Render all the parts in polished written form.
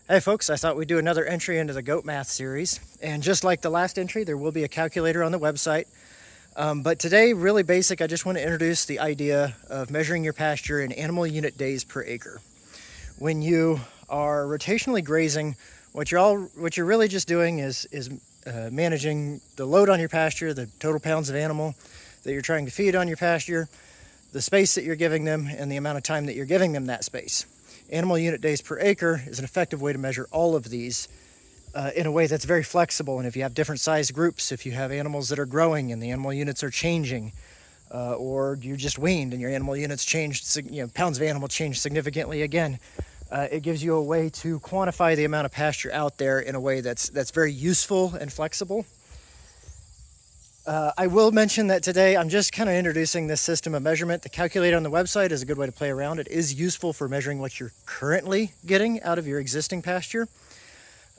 Hey folks, I thought we'd do another entry into the goat math series. And just like the last entry, there will be a calculator on the website. But today, really basic, I just want to introduce the idea of measuring your pasture in animal unit days per acre. When you are rotationally grazing, what you're really just doing is managing the load on your pasture, the total pounds of animal that you're trying to feed on your pasture, the space that you're giving them, and the amount of time that you're giving them that space. Animal unit days per acre is an effective way to measure all of these in a way that's very flexible. And if you have different size groups, if you have animals that are growing and the animal units are changing, or you're just weaned and your animal units changed, pounds of animal change significantly again, it gives you a way to quantify the amount of pasture out there in a way that's very useful and flexible. I will mention that today I'm just kind of introducing this system of measurement. The calculator on the website is a good way to play around. It is useful for measuring what you're currently getting out of your existing pasture,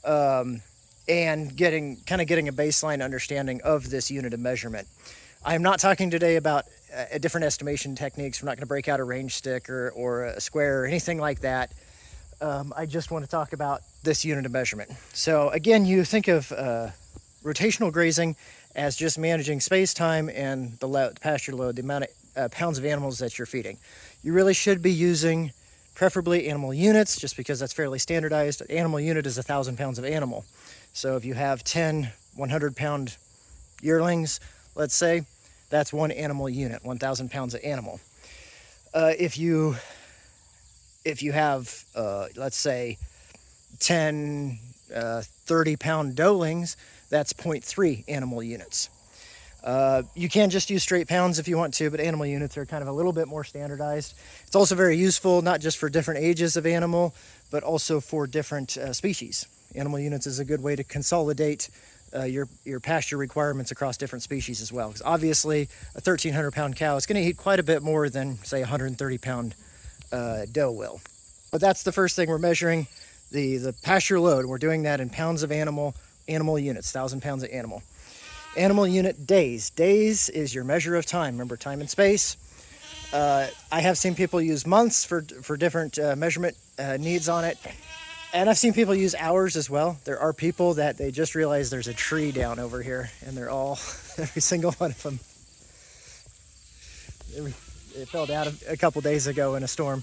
and getting a baseline understanding of this unit of measurement. I'm not talking today about different estimation techniques. We're not going to break out a range stick or a square or anything like that. I just want to talk about this unit of measurement. So again, you think of rotational grazing as just managing space, time, and the pasture load, the amount of pounds of animals that you're feeding. You really should be using preferably animal units, just because that's fairly standardized. An animal unit is 1,000 pounds of animal. So if you have 10 100-pound yearlings, let's say, that's one animal unit, 1,000 pounds of animal. If you have, let's say, 10 30-pound doelings, that's 0.3 animal units. You can just use straight pounds if you want to, but animal units are kind of a little bit more standardized. It's also very useful, not just for different ages of animal, but also for different species. Animal units is a good way to consolidate your pasture requirements across different species as well. Because obviously, a 1,300-pound cow is going to eat quite a bit more than, say, a 130-pound doe will. But that's the first thing we're measuring, the pasture load. We're doing that in pounds of animal units, 1,000 pounds of animal. Animal unit days. Days is your measure of time. Remember, time and space. I have seen people use months for different measurement needs on it. And I've seen people use hours as well. There are people that they just realize there's a tree down over here, and they're all, every single one of them. It fell down a couple days ago in a storm.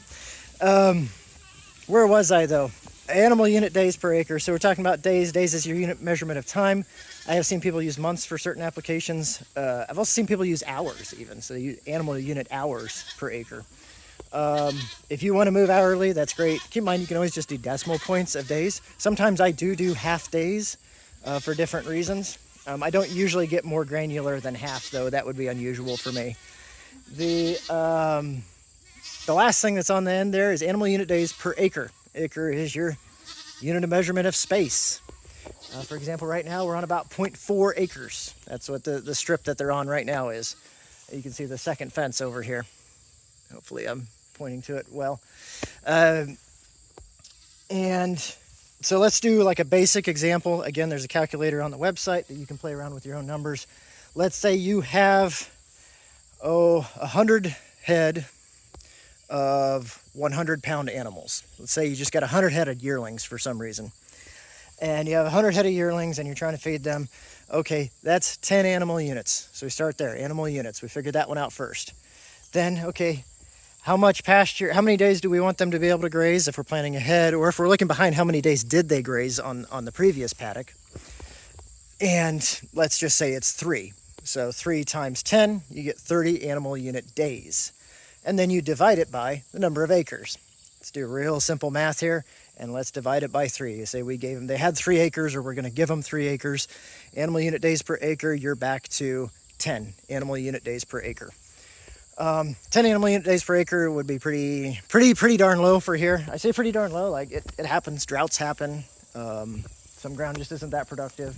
Where was I though? Animal unit days per acre. So we're talking about days. Days is your unit measurement of time. I have seen people use months for certain applications. I've also seen people use hours even. So they use animal unit hours per acre. If you want to move hourly, that's great. Keep in mind, you can always just do decimal points of days. Sometimes I do half days for different reasons. I don't usually get more granular than half though. That would be unusual for me. The last thing that's on the end there is animal unit days per acre. Acre is your unit of measurement of space. For example, right now we're on about 0.4 acres. That's what the strip that they're on right now is. You can see the second fence over here. Hopefully I'm pointing to it well. And so let's do like a basic example. Again, there's a calculator on the website that you can play around with your own numbers. Let's say you have 100 head of 100-pound animals. Let's say you just got 100 head of yearlings for some reason. And you have 100 head of yearlings and you're trying to feed them. Okay, that's 10 animal units. So we start there, animal units. We figured that one out first. Then, okay, how much pasture, how many days do we want them to be able to graze if we're planning ahead, or if we're looking behind, how many days did they graze on the previous paddock? And let's just say it's 3. So 3 times 10, you get 30 animal unit days. And then you divide it by the number of acres. Let's do real simple math here, and let's divide it by 3. You say they had 3 acres, or we're going to give them 3 acres. Animal unit days per acre, you're back to 10 animal unit days per acre. 10 animal unit days per acre would be pretty darn low for here. I say pretty darn low, like it happens, droughts happen. Some ground just isn't that productive.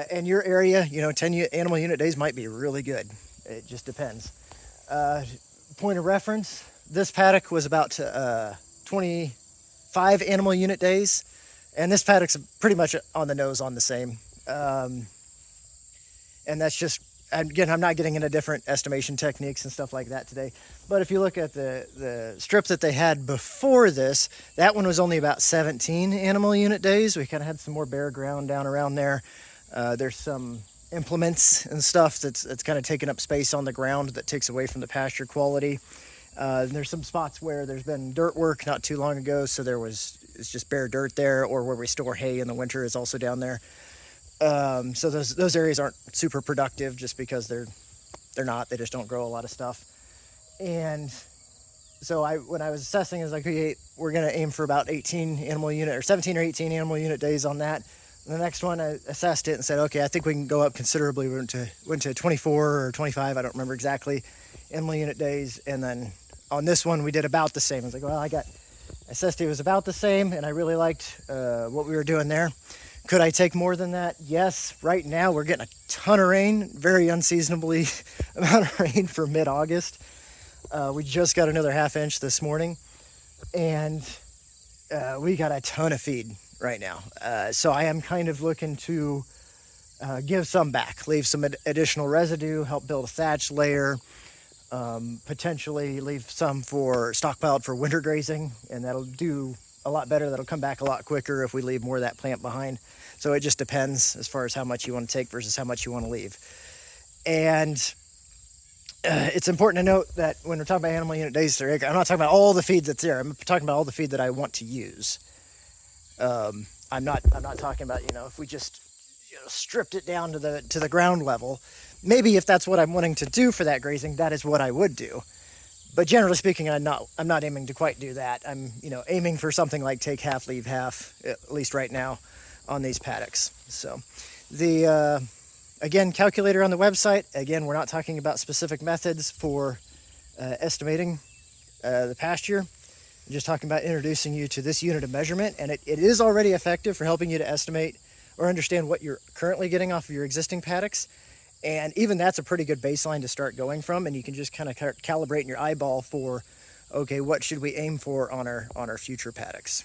In your area, 10 animal unit days might be really good. It just depends. Point of reference, this paddock was about 25 animal unit days, and this paddock's pretty much on the nose on the same. And that's just again, I'm not getting into different estimation techniques and stuff like that today. But if you look at the strip that they had before this, that one was only about 17 animal unit days. We kind of had some more bare ground down around there. There's some implements and stuff that's kind of taking up space on the ground that takes away from the pasture quality. There's some spots where there's been dirt work not too long ago, so it's just bare dirt there, or where we store hay in the winter is also down there. So those areas aren't super productive just because they just don't grow a lot of stuff. And so when I was assessing, I was like, okay, we're going to aim for about 18 animal unit or 17 or 18 animal unit days on that. And the next one, I assessed it and said, okay, I think we can go up considerably. We went to 24 or 25, I don't remember exactly, animal unit days. And then on this one, we did about the same. I was like, well, I assessed it was about the same, and I really liked what we were doing there. Could I take more than that? Yes. Right now, we're getting a ton of rain, very unseasonably amount of rain for mid-August. We just got another half inch this morning, and we got a ton of feed right now. So I am kind of looking to give some back, leave some additional residue, help build a thatch layer, potentially leave some for stockpiled for winter grazing, and that'll do a lot better. That'll come back a lot quicker if we leave more of that plant behind. So it just depends as far as how much you want to take versus how much you want to leave. And it's important to note that when we're talking about animal unit days per acre, I'm not talking about all the feed that's there. I'm talking about all the feed that I want to use. I'm not talking about, if we just stripped it down to the ground level. Maybe if that's what I'm wanting to do for that grazing, that is what I would do. But generally speaking, I'm not aiming to quite do that. I'm aiming for something like take half, leave half, at least right now on these paddocks. So the again, calculator on the website. Again, we're not talking about specific methods for estimating the pasture. I'm just talking about introducing you to this unit of measurement, and it is already effective for helping you to estimate or understand what you're currently getting off of your existing paddocks. And even that's a pretty good baseline to start going from, and you can just kind of calibrate in your eyeball for, okay, what should we aim for on our future paddocks.